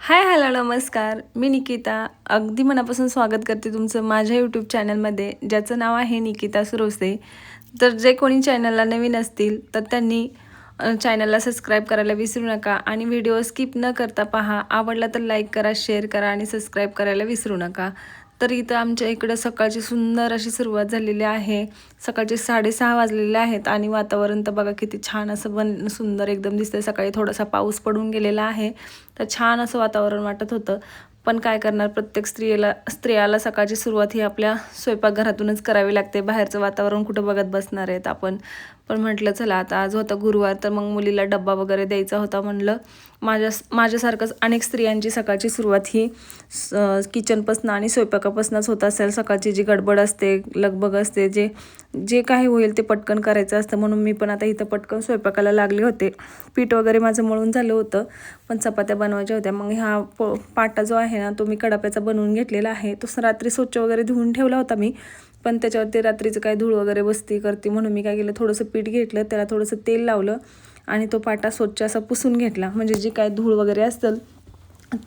Hi hello नमस्कार. मी निकिता अगदी मनापासून स्वागत करते तुमचं माझ्या यूट्यूब चॅनलमध्ये, ज्याचं नाव आहे निकिता सुरोसे. तर जे कोणी चॅनलला नवीन असतील तर त्यांनी चॅनलला सबस्क्राईब करायला विसरू नका आणि व्हिडिओ स्किप न करता पहा. आवडला तर लाईक करा, शेअर करा आणि सबस्क्राईब करायला विसरू नका. तर इथं आमच्या इकडं सकाळची सुंदर अशी सुरुवात झालेली आहे. सकाळचे 6:30 वाजलेले आहेत आणि वातावरण तर बघा किती छान असं सुंदर एकदम दिसतंय. सकाळी थोडासा पाऊस पडून गेलेला आहे, तर छान असं वातावरण वाटत होतं. पण काय करणार, प्रत्येक स्त्रियाला सकाळची सुरुवात ही आपल्या स्वयंपाकघरातूनच करावी लागते. बाहेरचं वातावरण कुठं बघत बसणार आहेत आपण. पण म्हटलं चला, आता आज होता गुरुवार, तर मग मुलीला डब्बा वगैरे द्यायचा होता. म्हणलं माझ्यासारखंच अनेक स्त्रियांची सकाळची सुरुवात ही किचनपासून आणि स्वयंपाकापासूनच होत असेल. सकाळची जी गडबड असते, लगबग असते, जे जे काही होईल ते पटकन करायचं असतं. म्हणून मी पण आता इथं पटकन स्वयंपाकाला लागले होते. पीठ वगैरे माझं मळून झालं होतं, पण चपात्या बनवायच्या होत्या. मग हा पाटा जो आहे ना, तो मी कडाप्याचा बनवून घेतलेला आहे. तो रात्री स्वच्छ वगैरे धुवून ठेवला होता मी, पण त्याच्यावरती रात्रीचं काय धूळ वगैरे बसती करते म्हणून मी काय केलं, थोडंसं पीठ घेतलं, त्याला थोडंसं तेल लावलं आणि तो पाटा स्वच्छ असा पुसून घेतला. म्हणजे जी काय धूळ वगैरे असेल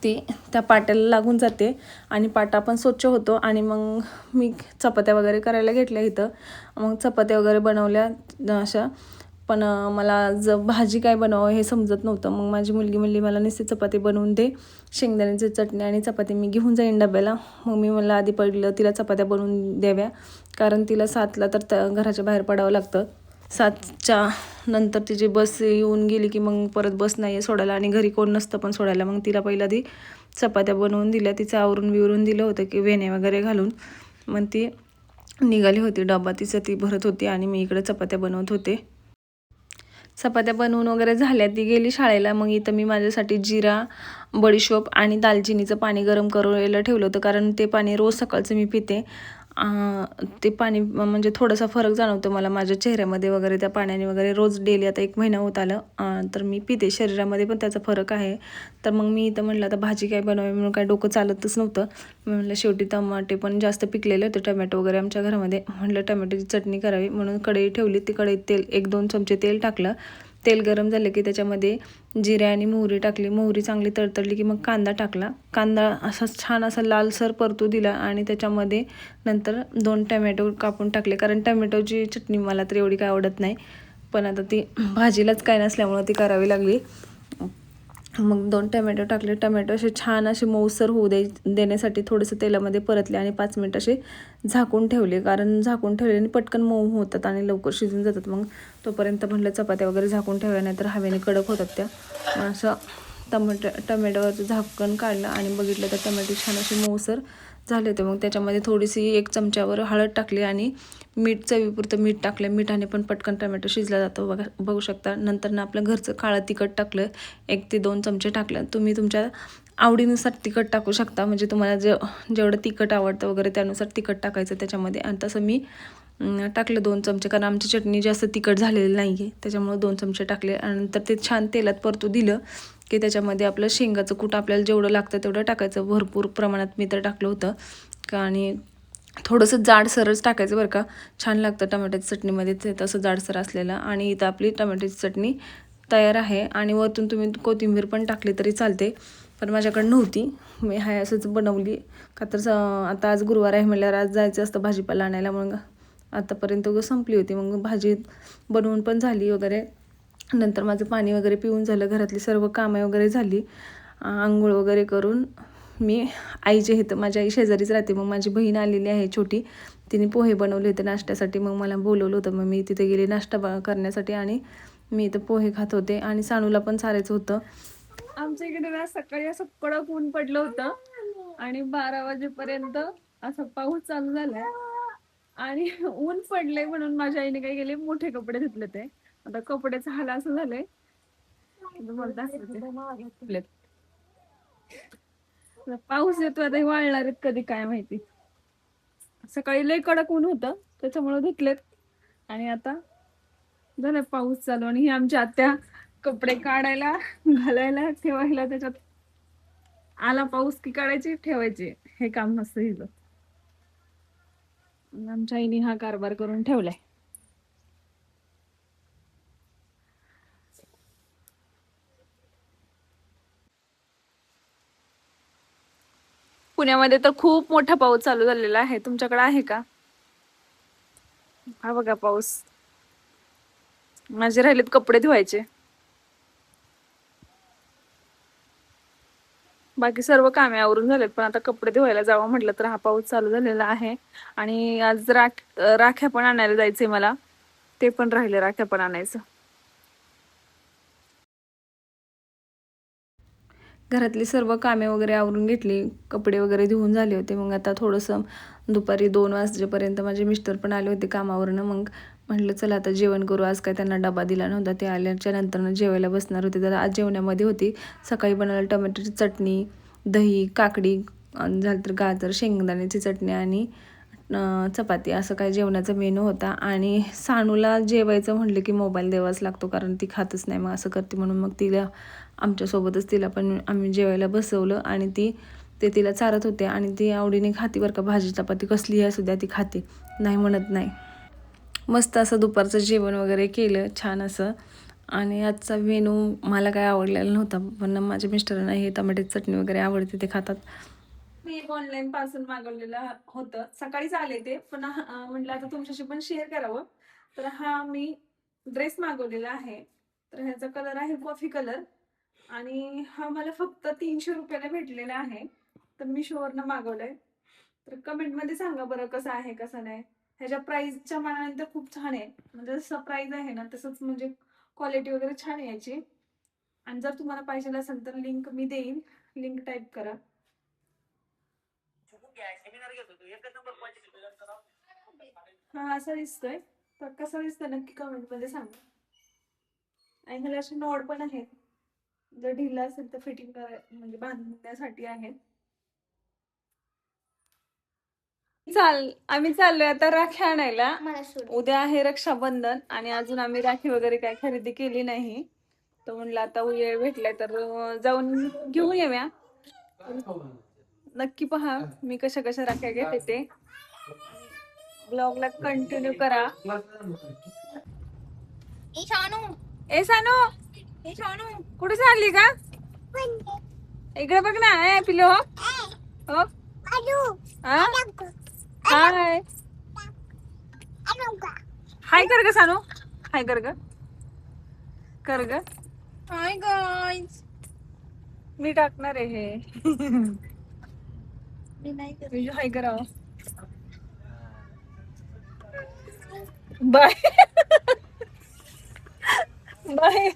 ती त्या पाट्याला लागून जाते आणि पाटा पण स्वच्छ होतो. आणि मग मी चपात्या वगैरे करायला घेतल्या इथं. मग चपात्या वगैरे बनवल्या अशा. पण मला भाजी काय बनवावं हे समजत नव्हतं. मग माझी मुलगी म्हणली, मला नुसती चपाती बनवून दे, शेंगदाण्याची चटणी आणि चपाती मी घेऊन जाईन डब्याला. मग मी मला आधी पडलं तिला चपात्या बनवून द्याव्या, कारण तिला 7ला तर घराच्या बाहेर पडावं लागतं. 7च्या नंतर तिची बस येऊन गेली की मग परत बस नाही आहे सोडायला, आणि घरी कोण नसतं पण सोडायला. मग तिला पहिला आधी चपात्या बनवून दिल्या, तिचं आवरून बिवरून दिलं होतं की वेण्या वगैरे घालून. मग ती निघाली होती, डबा तिचं ती भरत होती आणि मी इकडे चपात्या बनवत होते. चपात्या बनवून वगैरे झाल्या, ती गेली शाळेला. मग इथं मी माझ्यासाठी जिरा, बडीशोप आणि दालचिनीचं पाणी गरम करायला ठेवलं होतं, कारण ते पाणी रोज सकाळचं मी पिते. ते पाणी म्हणजे थोडासा फरक जाणवतो मला माझ्या चेहऱ्यामध्ये वगैरे त्या पाण्याने वगैरे. रोज डेली आता 1 महिना होत आलं, तर मी पिते. शरीरामध्ये पण त्याचा फरक आहे. तर मग मी इथं म्हटलं आता भाजी काय बनवावी म्हणून काय डोकं चालतच नव्हतं. मी म्हटलं शेवटी टमाटे पण जास्त पिकलेले होते, टमॅटो वगैरे आमच्या घरामध्ये. म्हटलं टमॅटोची चटणी करावी म्हणून कढई ठेवली. ती कढईत तेल 1-2 चमचे तेल टाकलं. तेल गरम झालं की त्याच्यामध्ये जिरे आणि मोहरी टाकली. मोहरी चांगली तडतडली की मग कांदा टाकला. कांदा असा छान असा लालसर परतू दिला आणि त्याच्यामध्ये नंतर 2 टमॅटो कापून टाकले, कारण टमॅटोची चटणी मला तर एवढी काय आवडत नाही, पण आता ती भाजीलाच काय नसल्यामुळं ती करावी लागली. मग 2 टमॅटो टाकले. टमॅटो असे छान असे मऊसर होऊ देण्यासाठी थोडंसं तेलामध्ये परतले आणि 5 मिनिट असे झाकून ठेवले, कारण झाकून ठेवल्याने पटकन मऊ होतात आणि लवकर शिजून जातात. मग तोपर्यंत म्हटलं चपात्या वगैरे झाकून ठेवल्या, नाही तर हवेने कडक होतात त्या. असं टमॅटोवरचं झाकण काढलं आणि बघितलं तर टमॅटो छान असे मऊसर झाले होते. मग त्याच्यामध्ये थोडीशी 1 चमच्यावर हळद टाकली आणि मीठ, चवीपुरतं मीठ टाकलं. मिठाने पण पटकन टमॅटो शिजला जातो, बघू शकता. नंतर ना आपलं घरचं काळं तिखट टाकलं, 1 ते 2 चमचे टाकलं. तुम्ही तुमच्या आवडीनुसार तिखट टाकू शकता, म्हणजे तुम्हाला जेवढं तिखट आवडतं वगैरे त्यानुसार तिखट टाकायचं त्याच्यामध्ये. आणि तसं मी टाकलं 2 चमचे, कारण आमची चटणी जास्त तिखट झालेली नाही आहे, त्याच्यामुळे 2 चमचे टाकले. आणि नंतर ते छान तेलात परतू दिलं की त्याच्यामध्ये आपलं शेंगाचं कूट आपल्याला जेवढं लागतं तेवढं टाकायचं. भरपूर प्रमाणात मी तर टाकलं होतं आणि थोडंसं जाडसरच टाकायचं बरं का, छान लागतं टमाट्याच्या चटणीमध्ये ते तसं जाडसर असलेलं. आणि इथं आपली टमाट्याची चटणी तयार आहे. आणि वरतून तुम्ही कोथिंबीर पण टाकली तरी चालते, पण माझ्याकडे नव्हती, मी हाय असंच बनवली. का तर आता आज गुरुवार आहे म्हटल्यावर आज जायचं असतं भाजीपाला आणायला, मग आतापर्यंत संपली होती. मग भाजी बनवून पण झाली वगैरे. नंतर माझं पाणी वगैरे पिऊन झालं, घरातली सर्व कामं वगैरे झाली. आंघोळ वगैरे करून मी आईच्या इथं, माझ्या आई शेजारीच राहते, मग माझी बहीण आलेली आहे छोटी, तिने पोहे बनवले होते नाश्त्यासाठी. मग मला बोलवलं होतं, मग मी तिथे गेले नाश्ता करण्यासाठी आणि मी इथं पोहे खात होते. आणि सानूला पण चारायचं होतं. आमच्या इकडे ना सकाळी असं कडक ऊन पडलं होतं आणि 12 वाजेपर्यंत असा पाऊस चालू झालाय. आणि ऊन पडले म्हणून माझ्या आईने काय केले, मोठे कपडे धुतले. ते आता कपड्याचं हाल असं झालंय, पाऊस येतो आता, वाळणार आहेत कधी काय माहिती. सकाळी लय कडक ऊन होतं त्याच्यामुळे धुतलेत आणि आता झालं पाऊस चालू. आणि ही आमची आत्या कपडे काढायला, घालायला, ठेवायला, त्याच्यात आला पाऊस की काढायची ठेवायची, हे काम नसतं हिचं. आमच्या आईने हा कारभार करून ठेवलाय. पुण्यामध्ये तर खूप मोठा पाऊस चालू झालेला आहे. तुमच्याकडे आहे का? हा बघा पाऊस. माझे राहिलेत कपडे धुवायचे. बाकी सर्व कामे आवरून झालेत, पण आता कपडे धुवायला जावं म्हटलं तर हा पाऊस चालू झालेला आहे. आणि आज राख्या पण आणायला जायचंय मला. ते पण राहिले राख्या पण आणायचं. घरातली सर्व कामे वगैरे आवरून घेतली, कपडे वगैरे धुवून झाले होते. मग आता थोडंसं दुपारी 2 वाजेपर्यंत माझे मिस्टर पण आले होते कामावरनं. मग म्हटलं चला आता जेवण करू. आज काय त्यांना डबा दिला नव्हता, ते आल्याच्या नंतरनं जेवायला बसणार होते. तर आज जेवणामध्ये होती सकाळी बनवलेली टोमॅटोची चटणी, दही, काकडी, झालं तर गाजर, शेंगदाण्याची चटणी आणि चपाती, असं काय जेवणाचा मेनू होता. आणि सानूला जेवायचं म्हटलं की मोबाईल द्यावाच लागतो, कारण ती खातच नाही. मग असं करते म्हणून मग तिला आमच्यासोबतच तिला पण आम्ही जेवायला बसवलं आणि ते तिला चारत होते. आणि ती आवडीने खाते बरं का, भाजी चपाती कसलीही असू द्या ती खाते, नाही म्हणत नाही. मस्त असं दुपारचं जेवण वगैरे केलं छान असं. आणि आजचा मेनू मला काय आवडलेला नव्हता, पण माझ्या मिस्टरांना हे टमाट्याची चटणी वगैरे आवडते, ते खातात. मी ऑनलाईन पार्सल मागवलेलं होतं, सकाळीच आले ते, पण म्हटलं आता तुमच्याशी पण शेअर करावं. तर हा मी ड्रेस मागवलेला आहे. तर ह्याचा कलर आहे कॉफी कलर आणि हा मला फक्त 300 रुपयाला भेटलेला आहे. तर मी शोवरनं मागवलंय. तर कमेंटमध्ये सांगा बरं कसं आहे कसं नाही. ह्याच्या प्राइसच्या मानाने तर खूप छान आहे, म्हणजे जसं प्राइस आहे ना तसंच म्हणजे क्वालिटी वगैरे छान आहे याची. आणि जर तुम्हाला पाहिजे असेल तर लिंक मी देईन, लिंक टाईप करा. हा असा दिसतोय, तर कसा दिसतोय नक्की कमेंट मध्ये सांगा. आणि ह्याला असे नॉड पण आहेत, जर ढिला असेल तर फिटिंग म्हणजे बांधण्यासाठी आहे. आम्ही चाललोय आता राखी आणायला. उद्या आहे रक्षाबंधन आणि अजून आम्ही राखी वगैरे काय खरेदी केली नाही. तर म्हणलं आता वेळ भेटलाय तर जाऊन घेऊन येऊया. नक्की पहा मी कशा कशा राख्या घेते ते. ब्लॉगला कंटिन्यू करा. ए सानू, कुठे चालली का? इकडे बघ ना. पिलो हो, हाय हाय कर ग सानू, हाय कर ग, कर ग. हाय गाईज, मी टाकणार आहे हे. मी हाय करावं. Bye bye.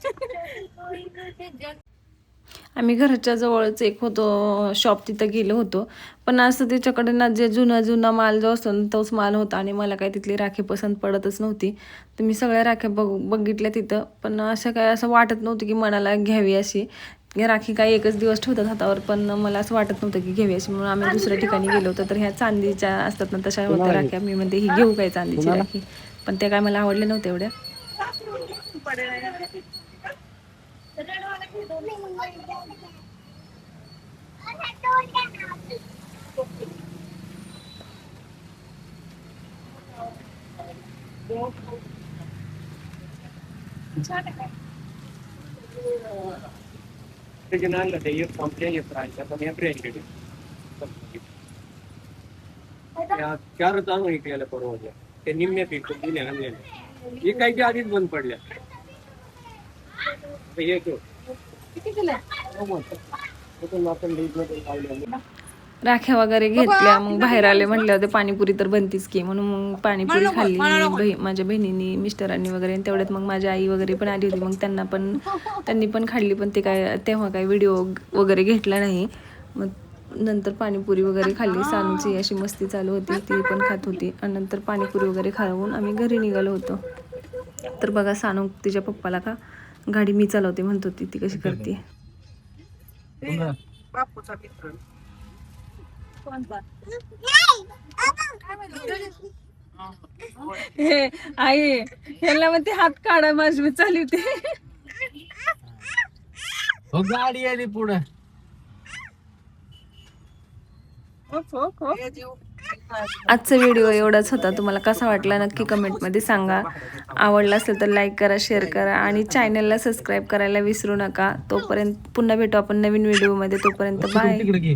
आम्ही घराच्या जवळच एक होतो शॉप, तिथं गेलो होतो. पण असं त्याच्याकडे ना जे जुना माल जो असतो ना तोच माल होता आणि मला काही तिथली राखी पसंत पडतच नव्हती. तर मी सगळ्या राख्या बघितल्या तिथं, पण असं काय असं वाटत नव्हतं की मनाला घ्यावी अशी. राखी काही एकच दिवस ठेवतात हातावर, पण मला असं वाटत नव्हतं की घ्यावी अशी. म्हणून आम्ही दुसऱ्या ठिकाणी गेलो होतो. तर ह्या चांदीच्या असतात ना तशा होत्या राख्या. मी म्हणते ही घेऊ काय चांदीची राखी, पण त्या काय मला आवडल्या नव्हत्या एवढ्या. चारच आणून इकलेल्या परवडल्या, ते निम्म्या पिकून दिल्या आणलेल्या, हे काही आधीच बंद पडल्या. येतो राख्या वगैरे घेतल्या. मग बाहेर आले, म्हटले होते पाणीपुरी तर बनतीच की, म्हणून मग पाणीपुरी खाल्ली माझ्या बहिणींनी, मिस्टरांनी वगैरे. आणि तेवढ्यात मग माझी आई वगैरे पण आली होती. मग त्यांनी पण खाल्ली, पण ते काय तेव्हा काय व्हिडिओ वगैरे घेतला नाही. मग नंतर पाणीपुरी वगैरे खाल्ली. सानूची अशी मस्ती चालू होती, ती पण खात होती. आणि नंतर पाणीपुरी वगैरे खाऊन आम्ही घरी निघालो होतो. तर बघा सानू तिच्या पप्पाला का गाडी मी चालवते म्हणत होती, ती कशी करते. हे आई ह्याला म्हणते हात काढा, माझी मी चालवते. गाडी आली पुढे. आजचा व्हिडिओ एवढाच होता. तुम्हाला कसा वाटला नक्की कमेंटमध्ये सांगा. आवडला असेल तर लाईक करा, शेअर करा आणि चॅनलला सबस्क्राईब करायला विसरू नका. तोपर्यंत पुन्हा भेटू आपण नवीन व्हिडिओमध्ये. तोपर्यंत बाय.